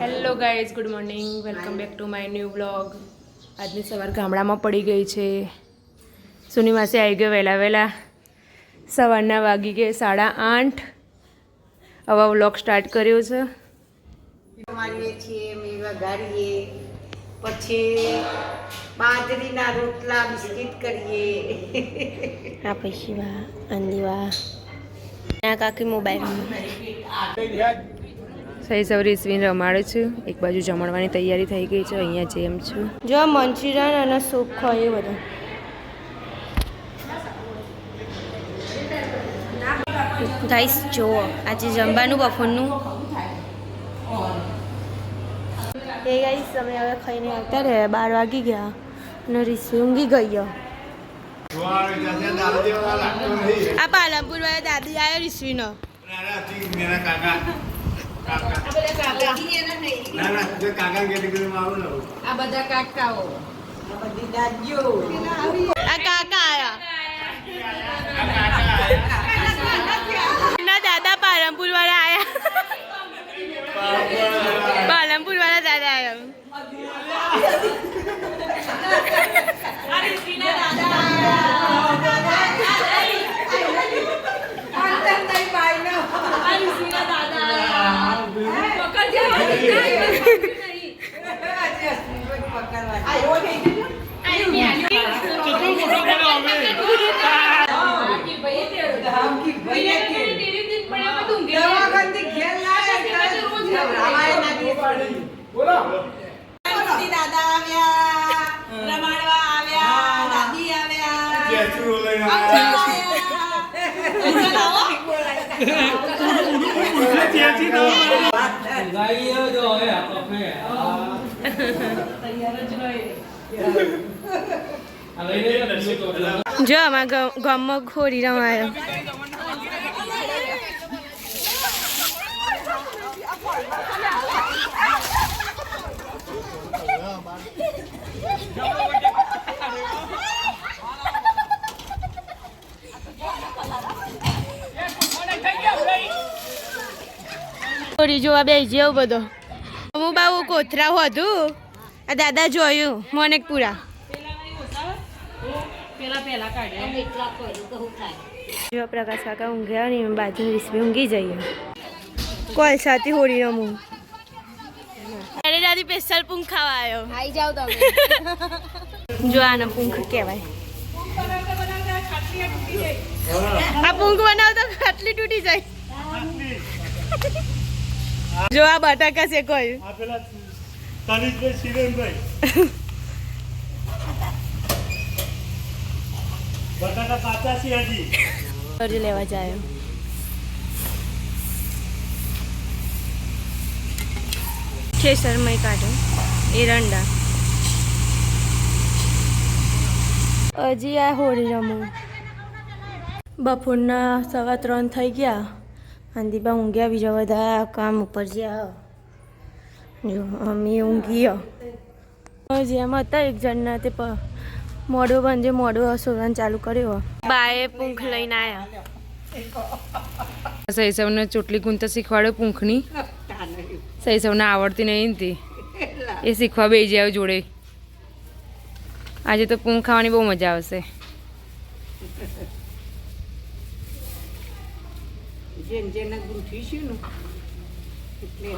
Hello guys, good morning, welcome back to my new vlog. આજની સવાર ગામડામાં પડી ગઈ છે. સોની માસી આવી ગયો વહેલા. સવારના વાગી ગઈ 8:30. હવે વ્લોગ સ્ટાર્ટ કર્યો છે. મારીએ છીએ, મેં વઘારીએ, પછી બાજરીના રોટલા બિસ્કિટ કરીએ. આ પછી વા અંદીવા આ કાકી મોબાઈલ સહી સવરી સ્વીન રમાડે છું. એક બાજુ જમણવાની તૈયારી થઈ ગઈ છે. અહીંયા જેમ છું જો મંચુરિયન અને સૂપ ખાય એ બધું. ગાઈસ જુઓ આજે જમવાનું બપોરનું. એ ગાઈસ અમે હવે ખાઈને આવતા રહ્યા. 12 વાગી ગયા અને રીસી ઊંઘી ગઈ. આ પાલનપુર વાળા દાદી આવ્યો રીસવીનો. આ બધા કાકાઓ, આ બધી દાદીઓ, આ કાકા આયા. ના દાદા પાલનપુર વાળા આયા. પાલનપુર વાળા દાદા આયા. દાદા આવ્યા, રમાડવા આવ્યા, દાદી જો અમારા ગામમાં ખોરી રમાયો. ખોરી જોવા બે જેવું બધો હું બાબુ કોથરા હતું. આ દાદા જોયું મોનેકપુરા. જો પ્રકાશ કાકા ઊંઘ્યા ને બાજુ રીસવી ઊંઘી જઈએ. કોલસાથી હોળી રમું. અરે દાદી સ્પેશિયલ પૂંખ ખાવા આવ્યો. આવી જાવ તમે. જો આને પૂંખ કહેવાય. આ પૂંખ બનાવતો ખાટલી તૂટી જાય. જો આ બટાકા છે કોઈ બટાકા કાચા છે હજી લેવા જાય. ખેસરમય કાઢો એરંડા. હજી આ હોળી રમું. બપોરના 3:15 થઈ ગયા. અંદીબા ઊંઘ્યા. બીજા બધા કામ ઉપર જ્યાં જો અમે ઊંઘી. જેમ હતા એક જણના તે મોડો બંધ મોડો સોવાનું ચાલુ કર્યો. બાએ પૂંખ લઈને આવ્યા. સૈસવને ચોટલી ગુંતા શીખવાડ્યો પૂંખની. સૈસવને આવડતી નહીં હતી એ શીખવા બેસી જાય જોડે. આજે તો પૂંખ ખાવાની બહુ મજા આવશે. જેને ગુંથીશું ને એટલે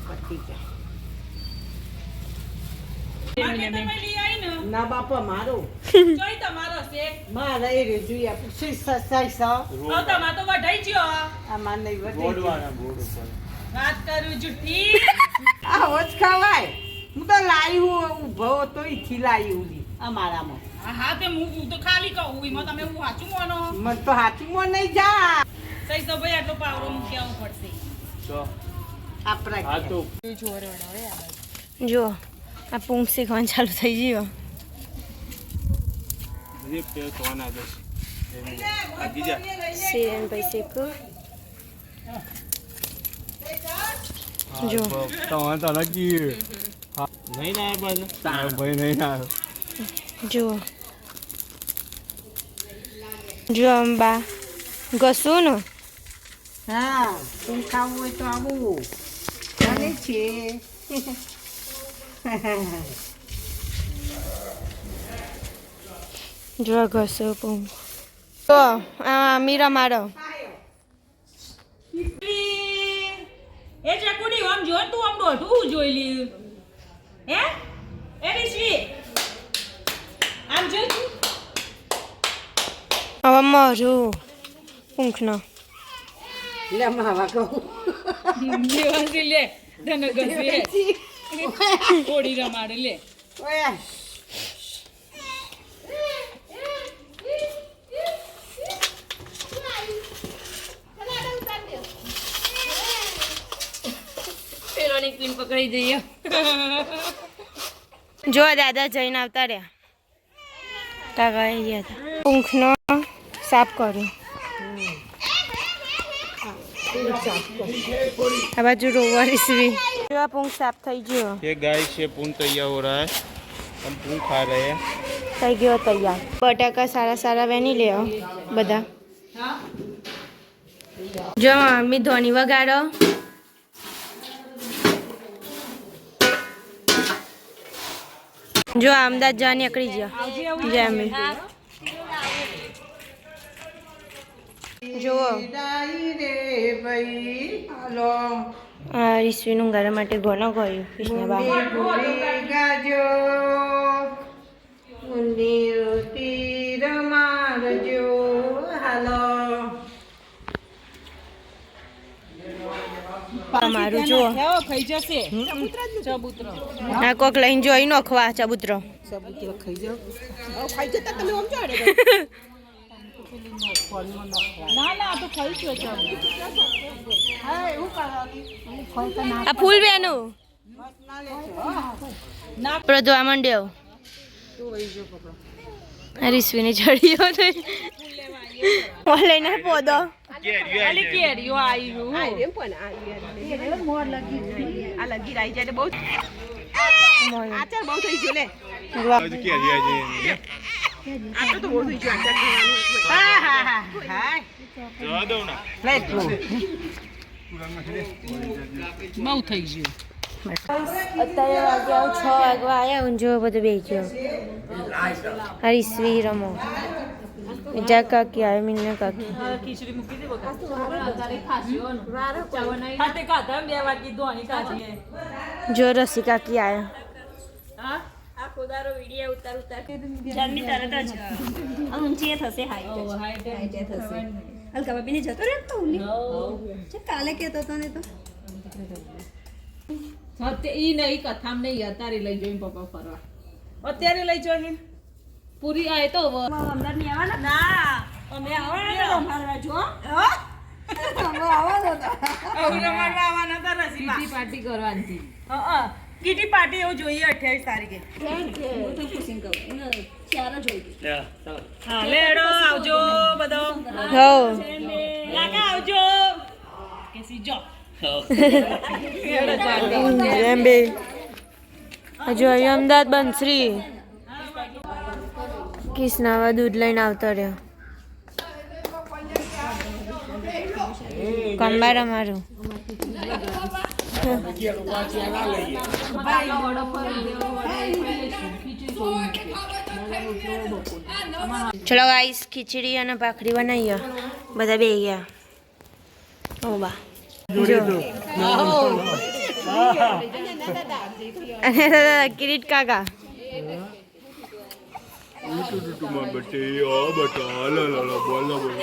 પતી જાય. ના બાપા મારો મારા એ રે જોઈએ આમાં નહીં આવો જ ખવાય. હું તો લાવી હું ઉભો તો ઈથી લાવી ઉડી અમારામાં. મને તો હાચું મોં નહીં જા. જો આ પૂંખ શીખવાનું ચાલુ થઈ ગયો. જો જો જો અંબા ઘસું ને. હા તું ખાવું હોય તો આવું ચાલે છે. જો ઘસો પૂંખ તો આ મીરા મારો એ ચકુડી આમ જો તું આમ દોઢું જોઈ લી હે એ રિશી આમ જો તું હવે મારું પૂંખનો લે માવા કહું દેવાસી લે તને ગસે ઓડી રમાડે લે ઓય પેલોની ક્રીમ પકડી જઈએ જો દાદા જઈને આવતા રહ્યા કાકા આવી ગયા હતા પૂંખનો સાફ કર્યો આ બાજુ રોવા રીસવી જો આ પૂંખ સાફ થઈ ગયો ये गाय से पून तैयार हो रहा है हम पून खा रहे हैं થઈ ગયો તૈયાર બટાકા સારા સારા વેની લ્યો બધા જો મમ્મી ધોની વગાડો જો અમદાવાદ જવા નીકળી ગયો જય અમે જુઓ ડાઈ રે ભાઈ હાલો આ રીસવીનું ઘર માટે ઘણો કર્યું કૃષ્ણબા ભૂલી ગાજો ઊંડી રોટી રમાડજો હાલો મારું જુઓ ખાઈ જશે ચબૂતરો આ કોક લઈને જોઈ નોખવા ચબૂતરો સબૂત ખાઈ જાઓ ખાઈ જતા તમે આમ જોડે ના ના તો ખાઈ છો આ ફૂલ બેનું ના પ્રધવા માંડ્યો રીસવીની ચડીઓ લઈને પોદો ખાલી કેરીઓ આવ્યું આ લગી રહી જાય બહુ આચાર બહુ થઈ ગયો લે आज क्या दिया जी આટલું તો બહુ થઈ ગયું આચાર ખાવાનું હા હા હા હા जवा दो ना લે તું બહુ થઈ ગયું અત્યારે વાગ્યા 6 વાગવા આવ્યા ઊંઝો બધું બેસ્યો આ રીસવી રમો જા કાકી આવે મીને કાકી ખીચડી મૂકી દે બકા તારે ખાસ્યો ને હાતે ખાતા 2 વાગી ધોની કાઢીએ જો રસી કાકી આવ્યા હા આ ખોદારો વિડિયો ઉતાર જાનની તરત જ ઊંચી થશે હાઈટ થશે હલકા બાપીને જતો રહે તો ઉલી છે કાલે કહેતો હતો ને તો સત્ય ઈ નહીં કથામ નહીં અત્યારે લઈ જોઈને પપ્પા ફરવા અત્યારે લઈ જોઈને પૂરી આય તો અમદાવાદ ની આવવાના ના અમે આવવાના અમારા જો અમે આવવાના હતા રસી પાર્ટી કરવાની હા કીટી પાર્ટી એવું જોઈએ 28 તારીખે તો ખુશી કહું એને ચારો જોઈ હા લેડો આવજો બધો હો કાકા આવજો કેસી જો એમ બે હજુ અહીં અમદાવાદ બંસરી કિસનાવા દૂધ લઈને આવતો રહ્યો કંબાર અમારું ચલો ગાઈસ ખીચડી અને ભાખરી બનાવીએ બધા બે ગયા ઓ બા જો અને કિરીટ કાકા बटे ओ बटा ला ला ला बोला बोला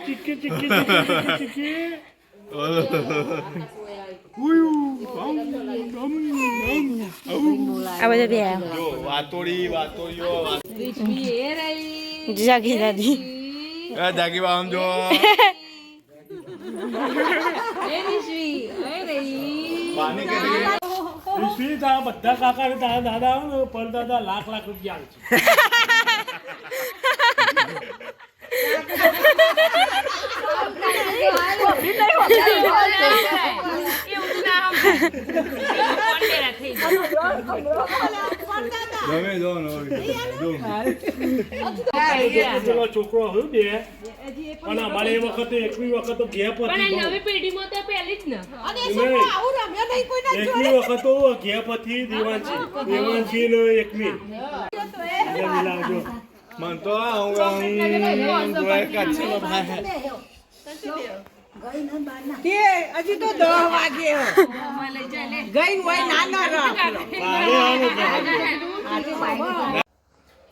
चिक्की चिक्की चिक्की चिक्की આ બધા બે जो वातोड़ी वातोड़ियो જાગી દાદી जागी बाम जो पानी के लिए ઈશ્વી તારા બધા કાકા ને તારા દાદા આવે ને પરદાદા લાખ લાખ રૂપિયા આવે છે કોંડેરા થઈ ગમે જો નો પેલો છોકરો હતો બે પણ અમારે એ વખતે એકવી વખત તો ગેપ હતી પણ આ નવી પેઢીમાં તો પહેલી જ ને એકવી વખત તો ગેપ હતી દેવાંશી ને એકવી મિલાવજો મન તો આવું કાચી ભાઈ તે હજી તો 10 વાગે ગઈ હોય નાના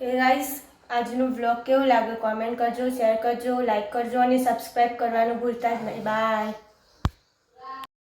હે ગાઈસ આજનું વ્લોગ કેવું લાગે કોમેન્ટ કરજો, શેર કરજો, લાઈક કરજો અને સબસ્ક્રાઈબ કરવાનું ભૂલતા જ નહીં. બાય.